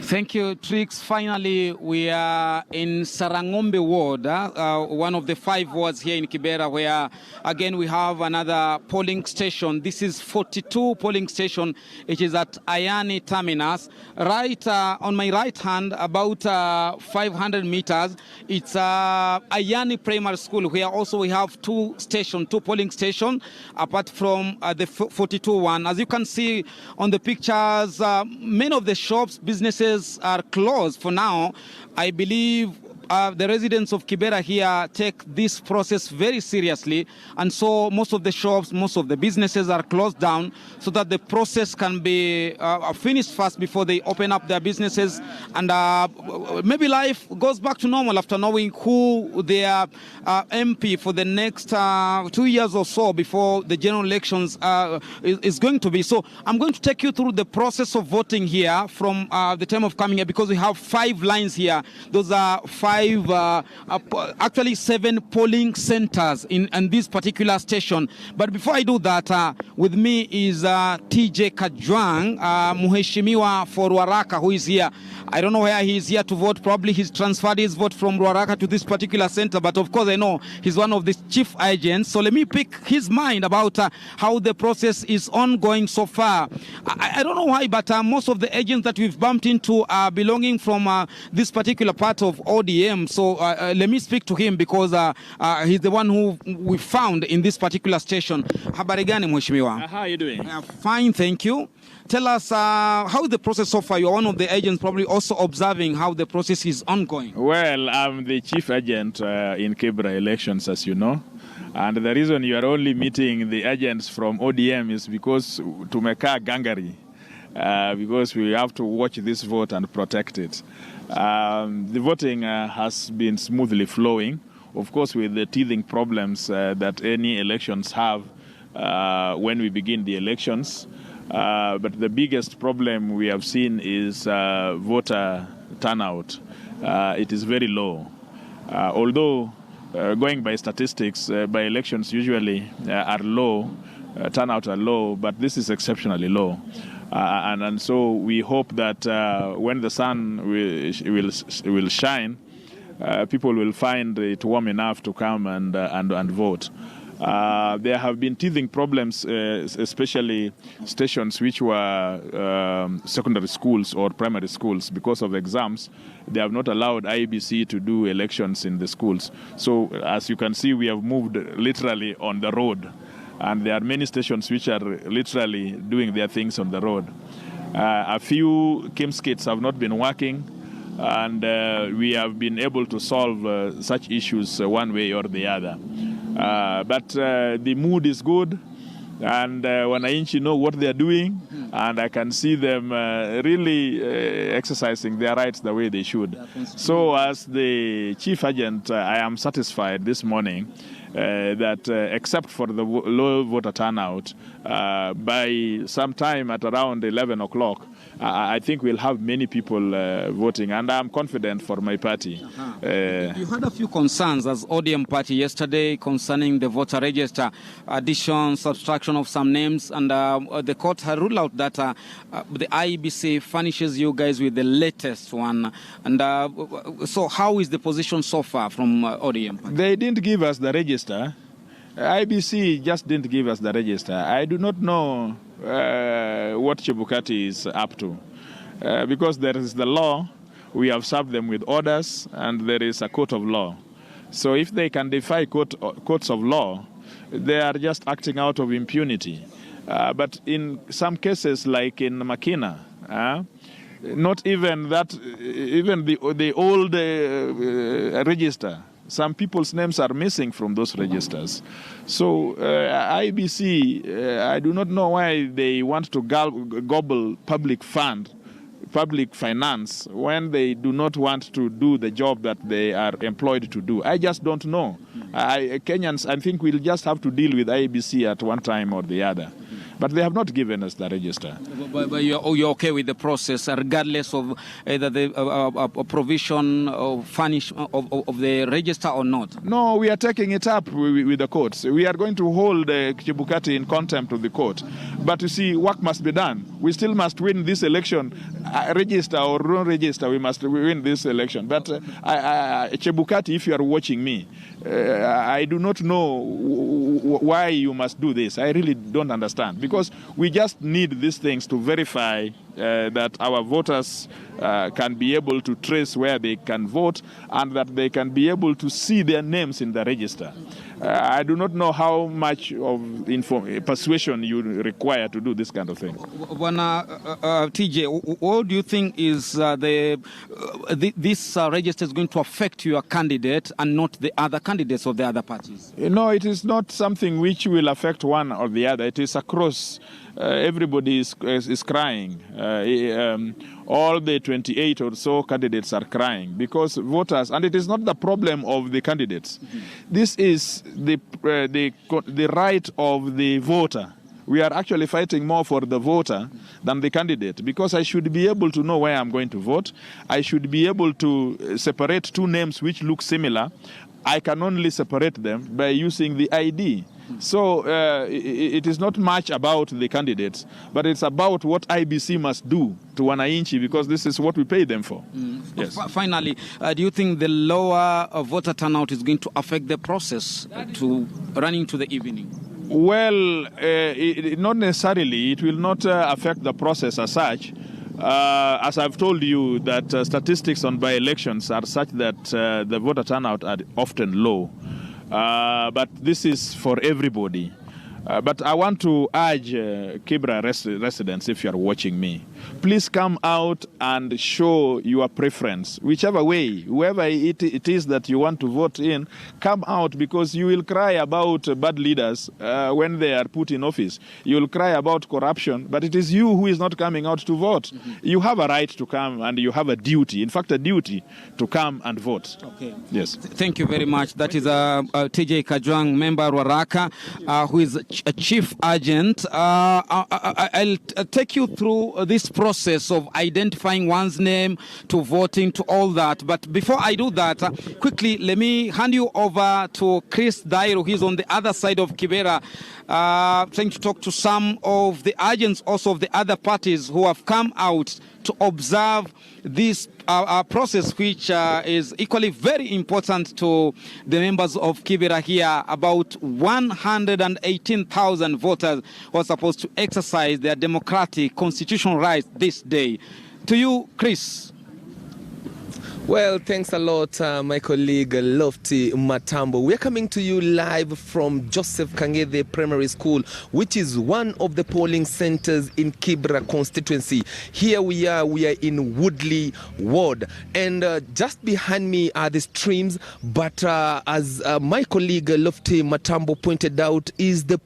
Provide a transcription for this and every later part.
Thank you, Trix. Finally, we are in Sarangombe Ward, one of the 5 wards here in Kibra, where, again, we have another polling station. This is 42 polling station. It is at Ayani Terminus. Right on my right hand, about 500 meters, it's Ayani Primary School, where also we have 2 polling stations, apart from the 42 one. As you can see on the pictures, many of the shops, businesses, are closed for now. I believe the residents of Kibra here take this process very seriously, and so most of the shops, most of the businesses are closed down so that the process can be finished fast before they open up their businesses, and maybe life goes back to normal after knowing who their MP for the next 2 years or so before the general elections is going to be. So I'm going to take you through the process of voting here from the time of coming here, because we have 5 lines here. Those are actually 7 polling centers in this particular station. But before I do that, with me is TJ Kajwang, Muheshimiwa for Ruaraka, who is here. I don't know where he is here to vote. Probably he's transferred his vote from Ruaraka to this particular center, but of course I know he's one of the chief agents. So let me pick his mind about how the process is ongoing so far. I don't know why, but most of the agents that we've bumped into are belonging from this particular part of ODM. So let me speak to him, because he's the one who we found in this particular station. Habari gani, Mheshimiwa? How are you doing? Fine, thank you. Tell us how the process so far. You're one of the agents probably also observing how the process is ongoing. Well, I'm the chief agent in Kibra elections, as you know. And the reason you are only meeting the agents from ODM is because tumeka gangari. Because we have to watch this vote and protect it. The voting has been smoothly flowing, of course, with the teething problems that any elections have when we begin the elections. But the biggest problem we have seen is voter turnout. It is very low. Although, going by statistics, by elections usually are low, turnout are low, but this is exceptionally low. And so we hope that when the sun will shine, people will find it warm enough to come and vote. There have been teething problems, especially stations which were secondary schools or primary schools. Because of exams, they have not allowed IEBC to do elections in the schools. So as you can see, we have moved literally on the road. And there are many stations which are literally doing their things on the road. A few KIMS kits have not been working, and we have been able to solve such issues one way or the other. But the mood is good, and wananchi know what they are doing, and I can see them really exercising their rights the way they should. So as the chief agent, I am satisfied this morning that except for the low voter turnout, by some time at around 11 o'clock, I think we'll have many people voting, and I'm confident for my party. You had a few concerns as ODM party yesterday concerning the voter register, addition, subtraction of some names, and the court had ruled out that the IEBC furnishes you guys with the latest one. And so how is the position so far from ODM party? They didn't give us the register. IBC just didn't give us the register. I do not know what Chebukati is up to. Because there is the law, we have served them with orders, and there is a court of law. So if they can defy courts of law, they are just acting out of impunity. But in some cases, like in Makina, not even that, even the old register, some people's names are missing from those registers. So IBC, I do not know why they want to gobble public finance when they do not want to do the job that they are employed to do. I just don't know. Kenyans, I think we'll just have to deal with IBC at one time or the other. But they have not given us the register. But you're okay with the process, regardless of either the provision of furnish of the register or not? No, we are taking it up with the courts. We are going to hold Chebukati in contempt of the court. But you see, work must be done. We still must win this election, register or non-register. We must win this election. But Chebukati, if you are watching me, I do not know why you must do this. I really don't understand, because we just need these things to verify that our voters can be able to trace where they can vote, and that they can be able to see their names in the register. I do not know how much of persuasion you require to do this kind of thing. TJ, what do you think is this register is going to affect your candidate and not the other candidates of the other parties? No, it is not something which will affect one or the other. It is across. Everybody is crying. All the 28 or so candidates are crying because voters, and it is not the problem of the candidates. Mm-hmm. This is the right of the voter. We are actually fighting more for the voter than the candidate, because I should be able to know where I'm going to vote. I should be able to separate two names which look similar. I can only separate them by using the ID. So it is not much about the candidates, but it's about what IBC must do to wananchi, because this is what we pay them for. Yes. Finally, do you think the lower voter turnout is going to affect the process to running to the evening? Well, not necessarily. It will not affect the process as such. As I've told you, that statistics on by-elections are such that the voter turnout are often low. But this is for everybody. But I want to urge Kibra residents, if you are watching me, please come out and show your preference. Whichever way, whoever it is that you want to vote in, come out, because you will cry about bad leaders when they are put in office. You will cry about corruption, but it is you who is not coming out to vote. Mm-hmm. You have a right to come, and you have a duty, in fact a duty, to come and vote. Okay. Yes. Thank you very much. That is TJ Kajwang, member Waraka, who is a chief agent. I'll take you through this process of identifying one's name to voting to all that. But before I do that, quickly, let me hand you over to Chris Dairo. He's on the other side of Kibera, trying to talk to some of the agents also of the other parties who have come out to observe this process, which is equally very important to the members of Kibera here. About 118,000 voters who are supposed to exercise their democratic constitutional rights this day. To you, Chris. Well, thanks a lot, my colleague Lofty Matambo. We're coming to you live from Joseph Kangede Primary School, which is one of the polling centers in Kibra constituency. Here we are in Woodley Ward, and just behind me are the streams, but as my colleague Lofty Matambo pointed out, is the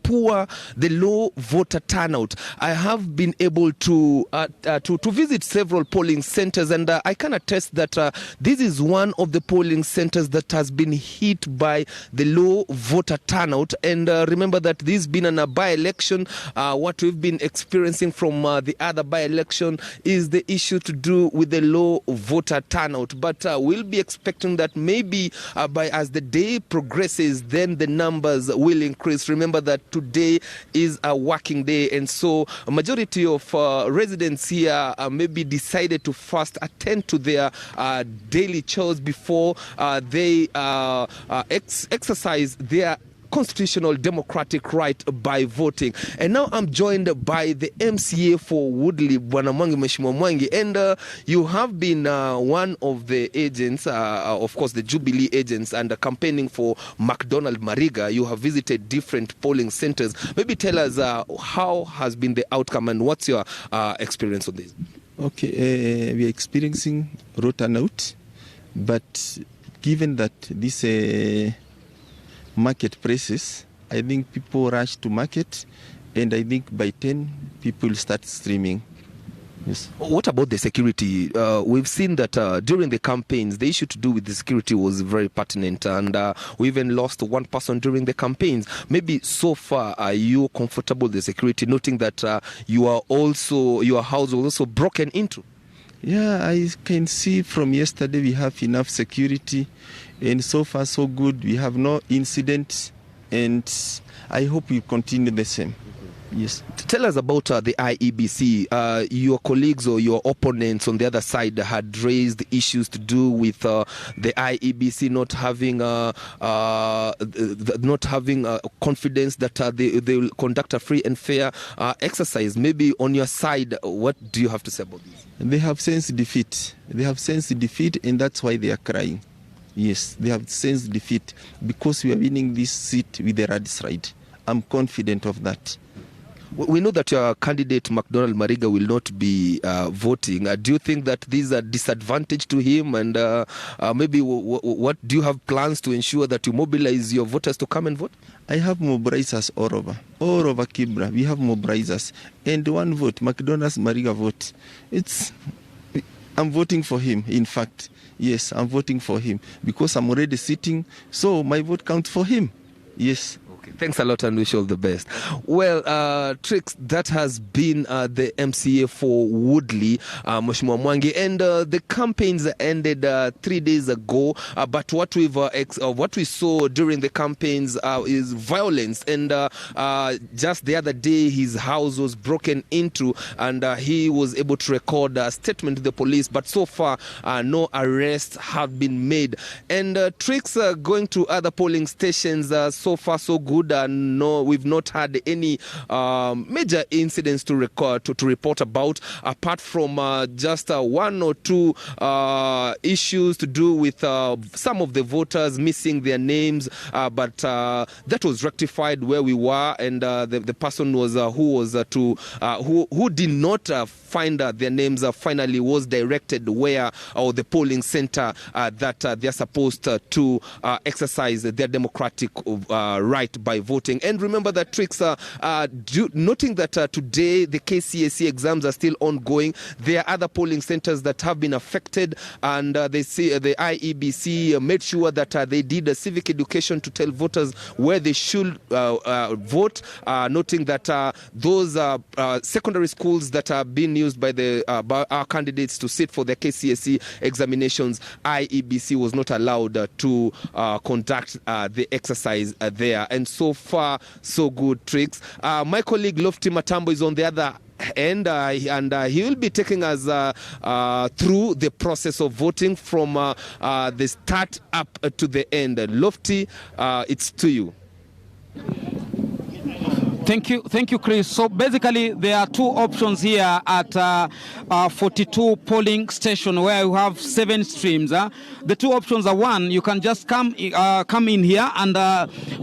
low voter turnout. I have been able to visit several polling centers, and I can attest that this is one of the polling centers that has been hit by the low voter turnout. And remember that this has been a by-election. What we've been experiencing from the other by-election is the issue to do with the low voter turnout. But we'll be expecting that maybe as the day progresses, then the numbers will increase. Remember that today is a working day, and so a majority of residents here maybe decided to first attend to their daily chores before they exercise their constitutional democratic right by voting. And now I'm joined by the MCA for Woodley, Bwana Mwangi Mheshimiwa Mwangi, and you have been one of the agents, of course the Jubilee agents, and campaigning for McDonald Mariga. You have visited different polling centers. Maybe tell us how has been the outcome and what's your experience on this? Okay, we are experiencing low turnout, but given that this market prices, I think people rush to market, and I think by 10 people start streaming. Yes. What about the security? We've seen that during the campaigns, the issue to do with the security was very pertinent, and we even lost one person during the campaigns. Maybe so far, are you comfortable with the security, noting that your house was also broken into? Yeah, I can see from yesterday we have enough security, and so far so good. We have no incident, and I hope we continue the same. Yes. Tell us about the IEBC. Your colleagues or your opponents on the other side had raised issues to do with the IEBC not having confidence that they will conduct a free and fair exercise. Maybe on your side, what do you have to say about this? They have sensed defeat. They have sensed defeat, and that's why they are crying. Yes, they have sensed defeat because we are winning this seat with the landslide. I'm confident of that. We know that your candidate, McDonald Mariga, will not be voting. Do you think that these are disadvantage to him? And maybe what do you have plans to ensure that you mobilize your voters to come and vote? I have mobilizers all over Kibra. We have mobilizers. And one vote, McDonald's Mariga vote. I'm voting for him, in fact. Yes, I'm voting for him because I'm already sitting. So my vote counts for him. Yes. Thanks a lot and wish you all the best. Well, Tricks, that has been the MCA for Woodley, Mheshimiwa Mwangi, and the campaigns ended 3 days ago. But what we saw during the campaigns is violence, and just the other day his house was broken into, and he was able to record a statement to the police. But so far, no arrests have been made. And Tricks, going to other polling stations, so far so good. No, we've not had any major incidents to report about, apart from just one or two issues to do with some of the voters missing their names. But that was rectified where we were, and the person was who did not find their names finally was directed where the polling center that they're supposed to exercise their democratic right by voting. And remember that Tricks, noting that today the KCSE exams are still ongoing, there are other polling centers that have been affected, and they say the IEBC made sure that they did a civic education to tell voters where they should vote, noting that those secondary schools that are being used by our candidates to sit for their KCSE examinations, IEBC was not allowed to conduct the exercise there. And so far, so good, Tricks. My colleague Lofty Matambo is on the other end, and he will be taking us through the process of voting from the start up to the end. Lofty, it's to you. Thank you, Chris. So basically, there are two options here at 42 polling station where you have 7 streams. The two options are: one, you can just come in here and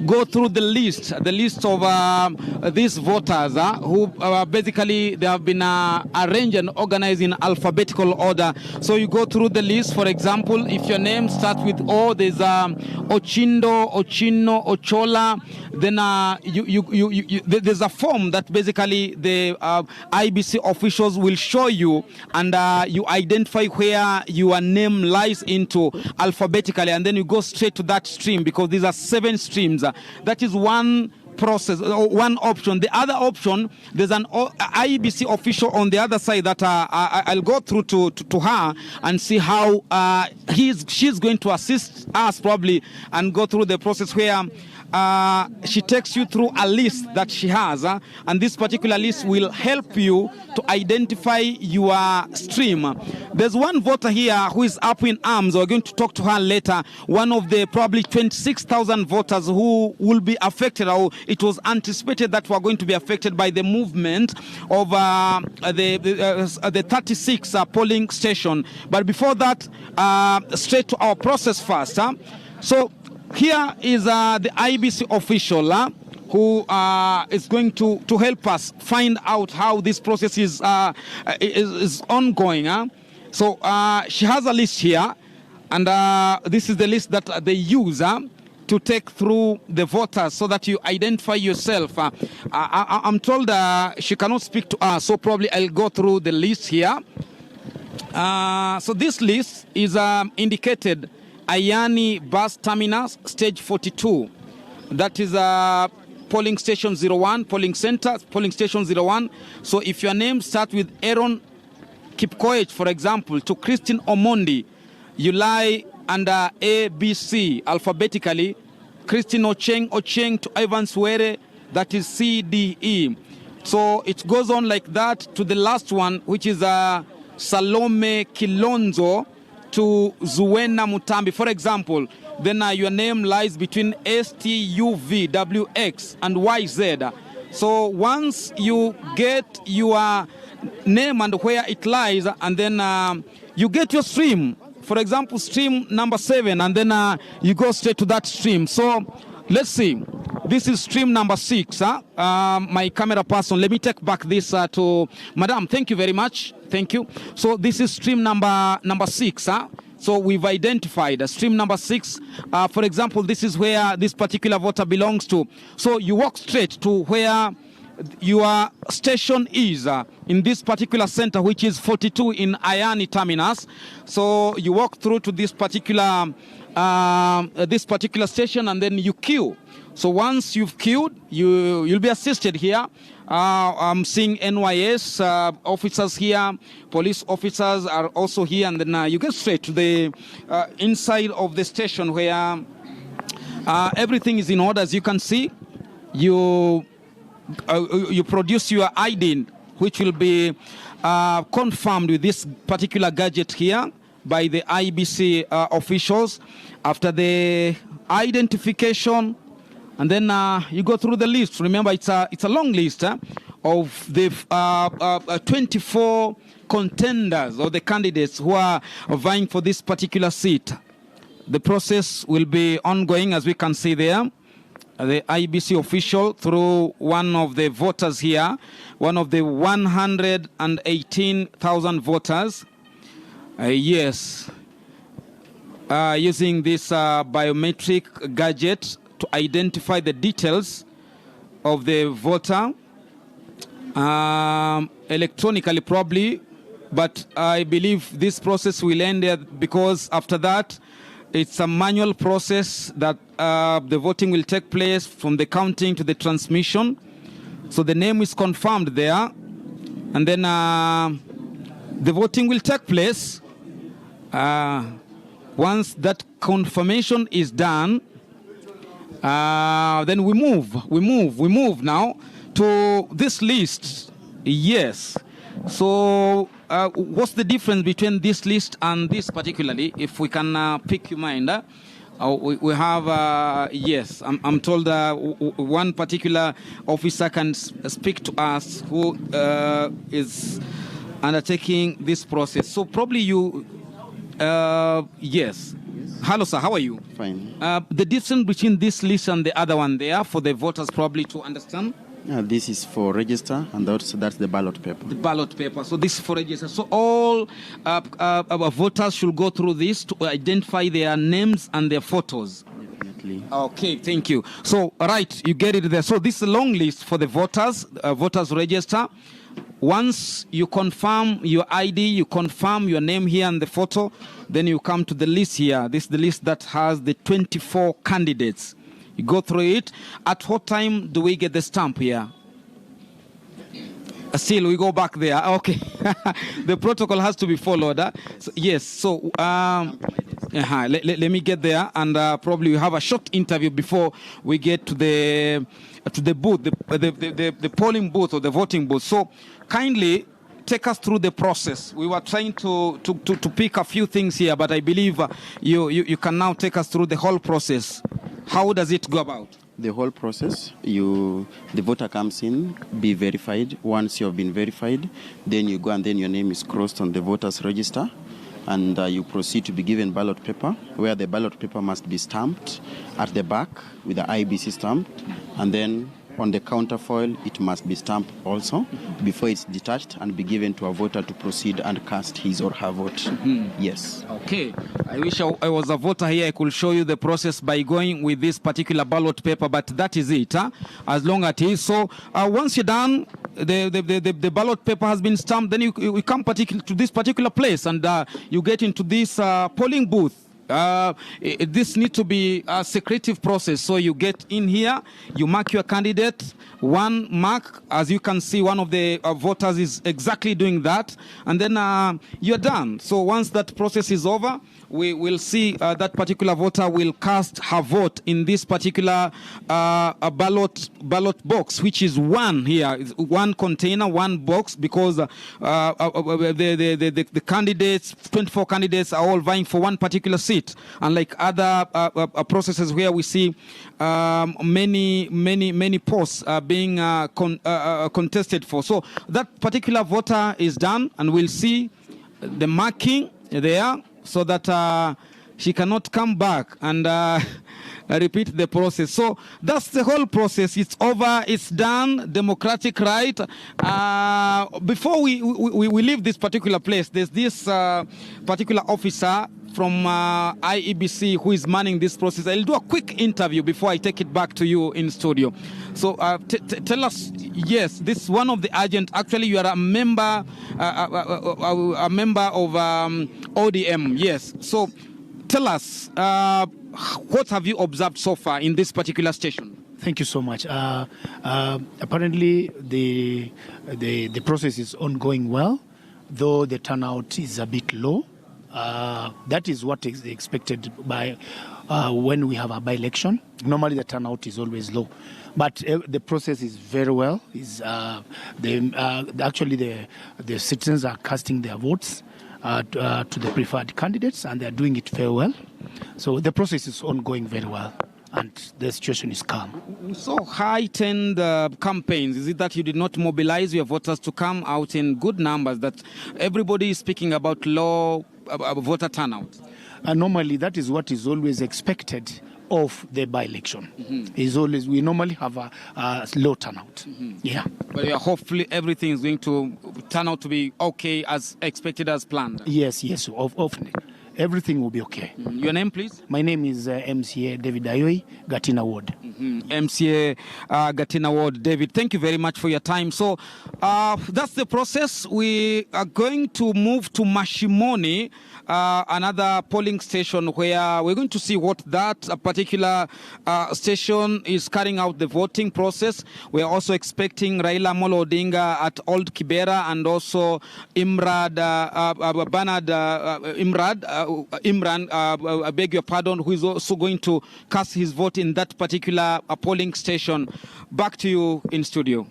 go through the list of these voters who basically they have been arranged and organized in alphabetical order. So you go through the list. For example, if your name starts with O, there's Ochindo, Ochino, Ochola. Then there's a form that basically the IBC officials will show you, and you identify where your name lies into alphabetically, and then you go straight to that stream, because these are 7 streams. That is one process, one option. The other option, there's an IEBC official on the other side that I'll go through to her and see how she's going to assist us probably and go through the process where she takes you through a list that she has, and this particular list will help you to identify your stream. There's one voter here who is up in arms. We're going to talk to her later. One of the probably 26,000 voters who will be affected, or it was anticipated that we're going to be affected by the movement of the 36 polling station. But before that, straight to our process first. So here is the IBC official who is going to help us find out how this process is ongoing. So she has a list here, and this is the list that they use to take through the voters so that you identify yourself. I'm told she cannot speak to us, so probably I'll go through the list here. So this list is indicated Ayani Bus Terminus, stage 42. That is polling station 01, polling center, polling station 01. So if your name starts with Aaron Kipkoech, for example, to Christine Omondi, you lie under A, B, C alphabetically. Christine Ocheng to Ivan Swere, that is C, D, E. So it goes on like that to the last one, which is Salome Kilonzo to Zuena Mutambi, for example. Then your name lies between STUVWX and YZ. So once you get your name and where it lies, and then you get your stream, for example, stream number 7, and then you go straight to that stream. So let's see. This is stream number 6. My camera person, let me take back this to Madam. Thank you very much. Thank you. So this is stream number 6. So we've identified stream number 6. For example, this is where this particular voter belongs to. So you walk straight to where your station is in this particular center, which is 42 in Ayani Terminus. So you walk through to this particular station, and then you queue. So once you've queued, you'll be assisted here. I'm seeing NYS officers here, police officers are also here, and then you get straight to the inside of the station where everything is in order. As you can see, you produce your ID, which will be confirmed with this particular gadget here by the IBC officials. After the identification, and then you go through the list. Remember, it's a long list of the 24 contenders or the candidates who are vying for this particular seat. The process will be ongoing, as we can see there. The IBC official through one of the voters here, one of the 118,000 voters. Yes, using this biometric gadget to identify the details of the voter electronically probably, but I believe this process will end there because after that it's a manual process that the voting will take place from the counting to the transmission. So the name is confirmed there, and then the voting will take place. Once that confirmation is done, then we move now to this list. Yes. So what's the difference between this list and this particularly? If we can pick your mind. We have, yes, I'm told one particular officer can speak to us who is undertaking this process. So probably you, yes. Hello, sir. How are you? Fine. The difference between this list and the other one there for the voters probably to understand? This is for register, and that's the ballot paper. The ballot paper. So this is for register. So all voters should go through this to identify their names and their photos. Definitely. Okay, thank you. So, right, you get it there. So this is a long list for the voters, voters register. Once you confirm your ID, you confirm your name here and the photo, then you come to the list here. This is the list that has the 24 candidates. You go through it. At what time do we get the stamp here? Still, we go back there. Okay. The protocol has to be followed. So, yes. So let me get there, and probably we have a short interview before we get to the booth, the polling booth or the voting booth. So kindly take us through the process. We were trying to pick a few things here, but I believe you can now take us through the whole process. How does it go about? The whole process, the voter comes in, be verified. Once you have been verified, then you go and then your name is crossed on the voters register, and you proceed to be given ballot paper, where the ballot paper must be stamped at the back with the IBC stamp, and then On the counterfoil, it must be stamped also before it's detached and be given to a voter to proceed and cast his or her vote. Yes. Okay. I wish I was a voter here. I could show you the process by going with this particular ballot paper, but that is it, as long as it is. So once you're done, the ballot paper has been stamped, then you come to this particular place and you get into this polling booth. This needs to be a secretive process. So you get in here, you mark your candidate, one mark. As you can see, one of the voters is exactly doing that. And then you're done. So once that process is over, we will see that particular voter will cast her vote in this particular ballot box, which is one here, one container, one box, because the candidates, 24 candidates, are all vying for one particular seat. Unlike other processes where we see many posts being contested for. So that particular voter is done, and we'll see the marking there so that she cannot come back and repeat the process. So that's the whole process. It's over. It's done. Democratic right. Before we leave this particular place, there's this particular officer from IEBC who is manning this process. I'll do a quick interview before I take it back to you in studio. So tell us, yes, this is one of the agents. Actually, you are a member of ODM. Yes. So tell us, what have you observed so far in this particular station? Thank you so much. Apparently, the process is ongoing well, though the turnout is a bit low. That is what is expected by when we have a by-election. Normally, the turnout is always low, but the process is very well. Actually, the citizens are casting their votes to the preferred candidates, and they are doing it very well. So the process is ongoing very well, and the situation is calm. So heightened campaigns, is it that you did not mobilize your voters to come out in good numbers, that everybody is speaking about low voter turnout? Normally, that is what is always expected of the by-election. We normally have a low turnout. Yeah. But hopefully everything is going to turn out to be okay as expected, as planned. Yes. Hopefully. Everything will be okay. Your name, please? My name is MCA David Ayoi, Gatina Ward. MCA Gatina Ward. David, thank you very much for your time. So that's the process. We are going to move to Mashimoni, another polling station where we're going to see what that particular station is carrying out the voting process. We're also expecting Raila Amolo Odinga at Old Kibera, and also Imran, I beg your pardon, who is also going to cast his vote in that particular polling station. Back to you in studio.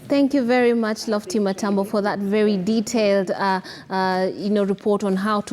Thank you very much, Lofty Matambo, for that very detailed report on how to